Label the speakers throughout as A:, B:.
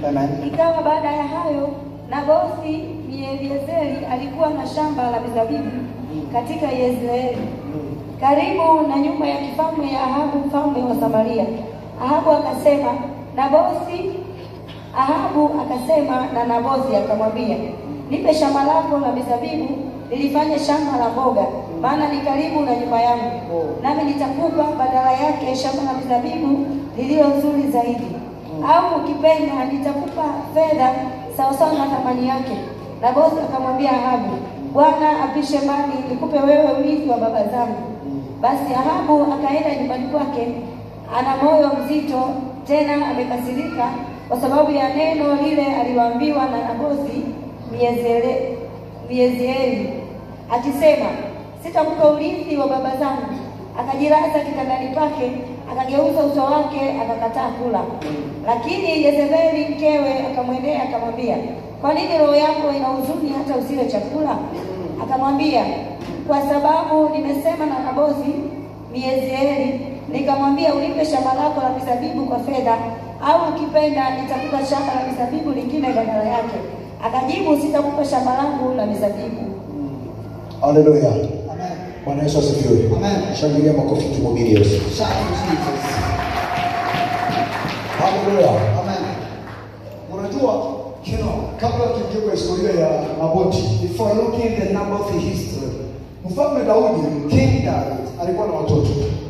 A: Amen.
B: Ikawa baada ya hayo, Nabothi Myezreeli alikuwa na shamba la mizabibu katika Yezreeli, karibu na nyumba ya kifalme ya Ahabu mfalme wa Samaria. Ahabu akasema na Nabothi akamwambia, nipe shamba lako la mizabibu nilifanye shamba la mboga, maana ni karibu na nyumba yangu. Nami nitakupa badala yake shamba la mizabibu lililo nzuri zaidi. Au ukipenda nitakupa fedha sawasawa na thamani yake. Nabothi akamwambia Ahabu, Bwana apishe mbali nikupe wewe urithi wa baba zangu. Basi Ahabu akaenda nyumbani kwake, ana moyo mzito, tena amekasirika kwa sababu ya neno lile aliloambiwa na Nabothi Myezreeli, akisema, sitakupa urithi wa baba zangu. Akajilaza kitandani pake, akageuza uso wake, akakataa kula. Lakini Yezebeli mkewe akamwendea akamwambia, kwa nini roho yako ina huzuni hata usile chakula? Akamwambia, kwa sababu nimesema na Nabothi Myezreeli, nikamwambia unipe shamba lako la mizabibu kwa fedha, au ukipenda nitakupa shamba la mizabibu lingine badala yake. Akajibu, sitakupa shamba langu la mizabibu.
A: Hallelujah.
C: Amen.
A: Bwana Yesu asifiwe.
C: Amen.
A: Shangilia makofi tumhubiri Yesu.
C: Shout to Jesus.
A: Hallelujah.
C: Amen.
A: Unajua, kabla tujue historia ya Nabothi,
C: Before looking at the Naboth history,
A: Mfalme Daudi
C: King David
A: alikuwa na watoto.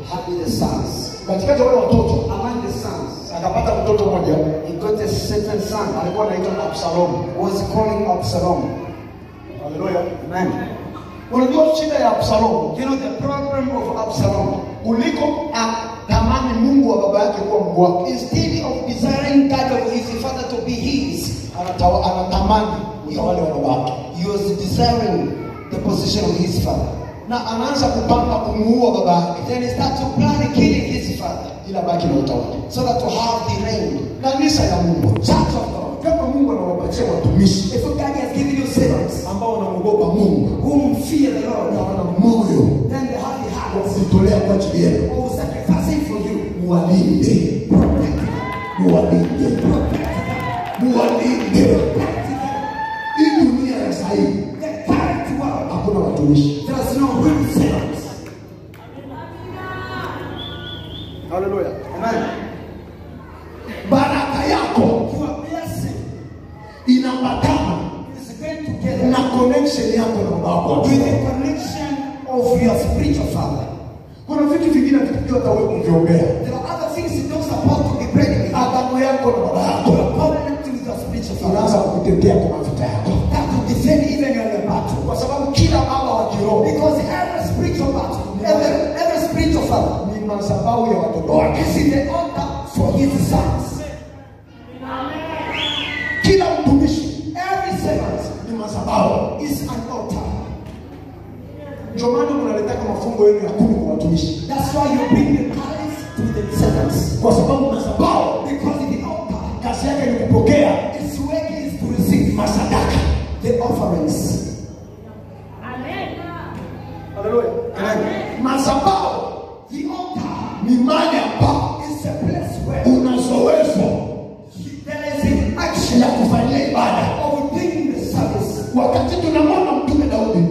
C: had the sons.
A: Katikati ya wale watoto
C: Among the sons,
A: akapata mtoto mmoja
C: he got a certain son
A: alikuwa anaitwa Absalom.
C: who was calling Absalom.
A: Hallelujah.
C: Amen.
A: Unajua shida ya Absalom,
C: You know the problem of Absalom,
A: kuliko atamani Mungu wa baba yake kuwa Mungu wake,
C: instead of desiring God of his father to be his,
A: anatamani utawale wa baba yake,
C: he was desiring the position of his father.
A: na anaanza kupanga kumuua baba yake
C: Then he started to plan killing his father
A: ila baki na utawala.
C: so that to have the reign.
A: Kanisa ya Mungu,
C: Church of God.
A: kama Mungu anawapatia watumishi
C: If God has given you servants
A: ambao wanaogopa Mungu
C: whom fear the
A: na
C: Lord,
A: wana moyo
C: then they have the
A: wa
C: heart
A: kujitolea kwa ajili yenu,
C: of sacrificing for you.
A: muwalinde, muwalinde, muwalinde. Hii dunia ya sasa hivi
C: The current world,
A: hakuna watumishi.
C: there's no real servants.
A: Hallelujah.
C: Amen.
A: Baraka yako
C: Your blessing
A: inaambatana
C: is going together
A: na connection yako na baba wako.
C: with the connection of your spiritual father.
A: Kuna vitu vingine tukiwa tawe kuviombea.
C: There are other things you don't support to be praying with.
A: Agano yako na baba yako
C: Your covenant with your spiritual
A: unaanza
C: father.
A: kukutetea kwa vita yako,
C: That will defend even your battle.
A: kwa sababu kila baba wa kiroho
C: Because every spiritual battle, every spiritual father
A: ni madhabahu ya watoto wake.
C: is in the altar for his sons.
A: Kila mtumishi
C: Every servant
A: ni madhabahu.
C: is an altar.
A: Ndio maana mnaletaka mafungo yenu ya 10 kwa watumishi,
C: That's why you bring the tithes to the servants.
A: kwa sababu madhabahu
C: Because in the altar,
A: kazi yake ni kupokea
C: its work is to receive
A: masadaka.
C: the offerings.
A: Haleluya.
C: Amen.
A: Madhabahu
C: The altar
A: ni mahali ambapo
C: is a place where
A: una zoezo
C: there is an action
A: ya kufanyia ibada.
C: of doing the service.
A: Wakati tunamwona mtume Daudi,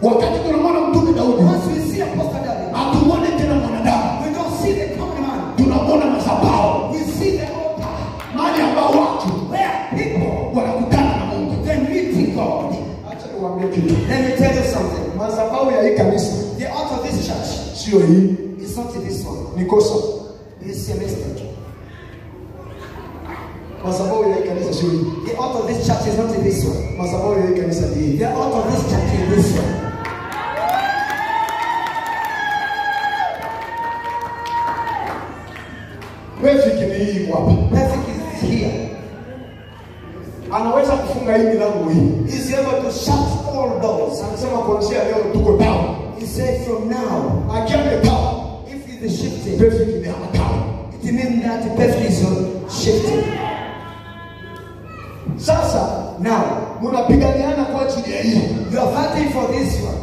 A: wakati tunamwona mtume Daudi,
C: Once we see Apostle David,
A: hatumwone tena mwanadamu,
C: we don't see the common man.
A: tunamwona madhabahu,
C: We see the altar
A: mahali ambao watu
C: where people
A: wanakutana na Mungu.
C: then meeting God.
A: Acha niwaambie kitu,
C: Let me tell you something.
A: madhabahu ya hii kanisa
C: The altar of this church
A: sio hii,
C: is not this one.
A: ni kosa.
C: It's a mistake.
A: Madhabahu ya hii kanisa sio hii,
C: The altar of this church is not this one.
A: madhabahu ya hii kanisa ni hii.
C: The altar of this church is this one.
A: Perfect ni hii hapa.
C: Perfect is here.
A: Anaweza kufunga hii milango hii.
C: He's able to shut all doors.
A: Anasema kuanzia leo tuko town.
C: He said from now,
A: Akiambe town,
C: if it is shifting,
A: perfect ni hapa town.
C: it means that the perfect is shifting.
A: Sasa
C: Now,
A: mnapiganiana kwa ajili ya hiyo.
C: you are fighting for this one.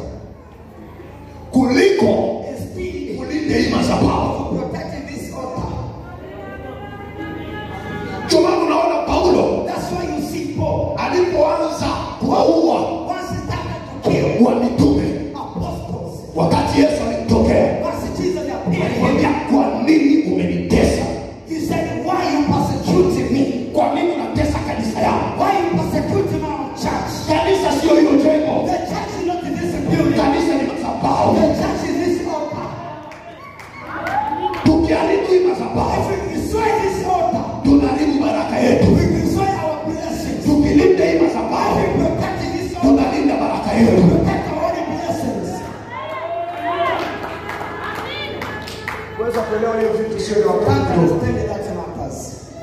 A: Kuliko
C: Instead
A: kulinde hii madhabahu.
C: of protecting this altar,
A: sio ya
C: Can't
A: watoto.
C: understand that in altars.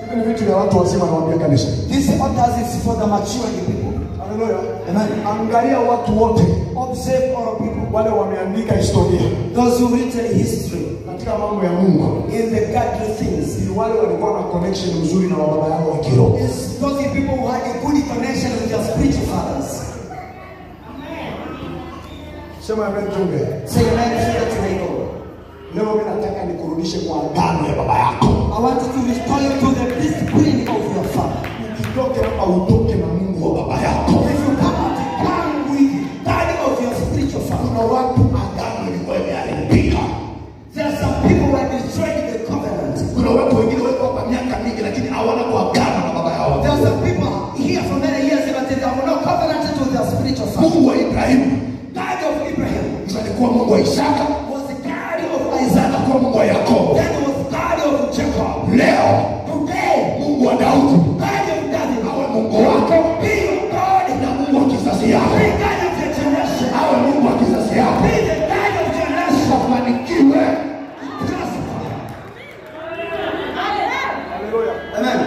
A: Hivi ni vitu vya watu wazima nawaambia kanisa.
C: This altars is for the mature people.
A: Haleluya.
C: Amen.
A: Angalia watu wote
C: Observe all people.
A: wale wameandika historia
C: Those who written history
A: katika mambo ya Mungu.
C: in the godly things.
A: Ni wale walikuwa na connection nzuri na baba yao wa kiroho.
C: It's those people who had a good connection with their spiritual fathers.
A: Sema amen tunge.
C: Say amen so that you may know.
A: Leo mimi nataka nikurudishe kwa agano ya baba yako.
C: I want you to restore you to the discipline of your father.
A: Ukitoke hapa utoke na Mungu wa baba yako.
C: If you come out, come with God of your spiritual father.
A: Kuna watu agano ilikuwa imeharibika.
C: There are some people who are destroying the covenant.
A: Kuna watu wengine wako hapa miaka mingi lakini hawana kuagana na baba yao.
C: There are some people here for many years but they have no covenant to their spiritual father.
A: Mungu wa Ibrahimu,
C: God of Abraham
A: alikuwa Mungu wa Isaka,
C: was the God of Isaac.
A: alikuwa Mungu wa Yakobo.
C: That was God of Jacob.
A: Leo
C: Today,
A: Mungu wa Daudi
C: God of David.
A: awe Mungu wako,
C: Be your God.
A: na Mungu wa kizazi yako
C: Be God of your generation.
A: awe Mungu wa kizazi yako.
C: Be the God of your nation.
A: Ufanikiwe.
C: Amen.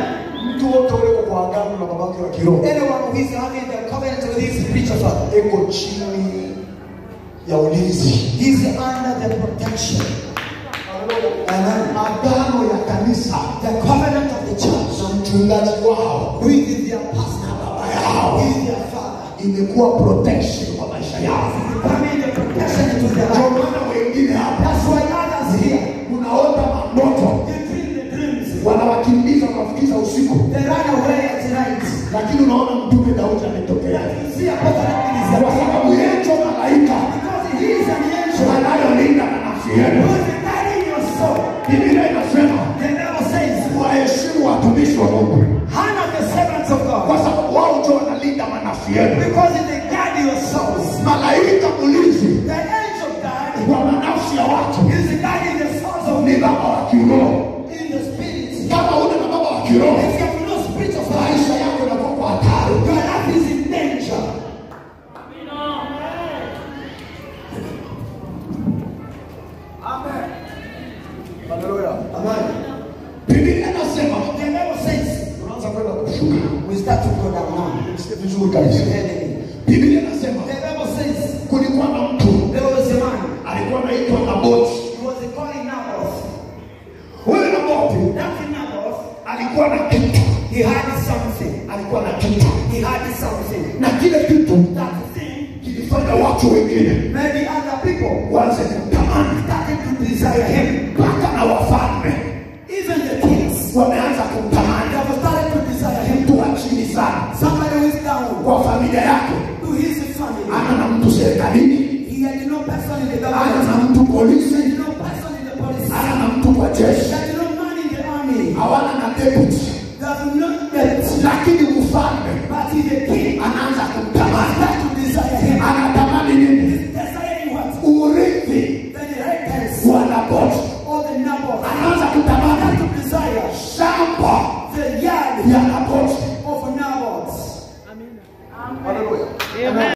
A: Mtu wote ule kwa agano na babake wa kiroho
C: Anyone who is having the covenant with his spiritual father
A: eko chini ya ulinzi.
C: is under the protection. Amen.
A: Agano ya kanisa
C: The covenant of the church
A: na mchungaji wao
C: with their pastor,
A: baba yao
C: with their father.
A: imekuwa protection kwa maisha yao.
C: Becoming the protection to their
A: Ndio
C: life.
A: maana wengine hapa
C: That's why others here,
A: unaota mandoto
C: they dream the dreams.
A: wanawakimbiza kuwafukiza usiku,
C: They run away at night.
A: lakini unaona mtume Daudi ametokea
C: You see a prophet is
A: kwa
C: a
A: sababu yecho malaika
C: because he is an angel
A: wanayolinda na nafsi
C: who
A: yenu.
C: is guiding your soul.
A: Biblia inasema
C: The Bible says,
A: waheshimu watumishi wa Mungu
C: honor the servants of
A: kwa
C: God
A: sababu wao ndio wanalinda manafsi yenu.
C: because they guide your souls.
A: Malaika mlinzi
C: The angel of God
A: wa manafsi ya watu
C: is guiding the souls of
A: ni
C: men
A: baba wa kiroho.
C: in the spirit.
A: Kama una na baba wa kiroho,
C: If you have no spiritual father,
A: maisha yako yanakuwa kwa hatari.
C: your life is in danger.
A: Haleluya.
C: Amen.
A: Biblia inasema
C: The Bible says,
A: tunaanza kwenda kushuka.
C: we start to go down now.
A: Sikia vizuri kabisa.
C: The
A: Biblia inasema
C: Bible says,
A: kulikuwa na mtu
C: there was a man,
A: alikuwa anaitwa Naboti.
C: he was called Naboth.
A: Huyu Naboti
C: That Naboth,
A: alikuwa na kitu,
C: he had something.
A: alikuwa na kitu,
C: He had something.
A: na kile kitu
C: That thing
A: kilifanya watu wengine
C: many other people
A: waanze kumtamani,
C: started to desire him.
A: mpaka na wafalme
C: Even the kings,
A: wameanza
C: they
A: kumtamani.
C: have started to desire him.
A: Mtu wa chini sana
C: Somebody who is down
A: kwa familia yake,
C: to his family.
A: ana na mtu serikalini,
C: He had no person in the
A: ana
C: government.
A: na mtu
C: He
A: polisi,
C: had no person in the police.
A: ana na mtu kwa
C: He
A: jeshi,
C: had no man in the army.
A: hawana na deputy,
C: They have no debt.
A: lakini mfalme
C: But he's a king.
A: anaanza kumtamani.
C: Start to desire him.
A: Anatamani nini?
C: Desiring what?
A: Urithi
C: The inheritance
A: wa Naboti.
C: of the Naboth.
A: Anaanza
C: Start
A: kutamani
C: to desire
A: shamba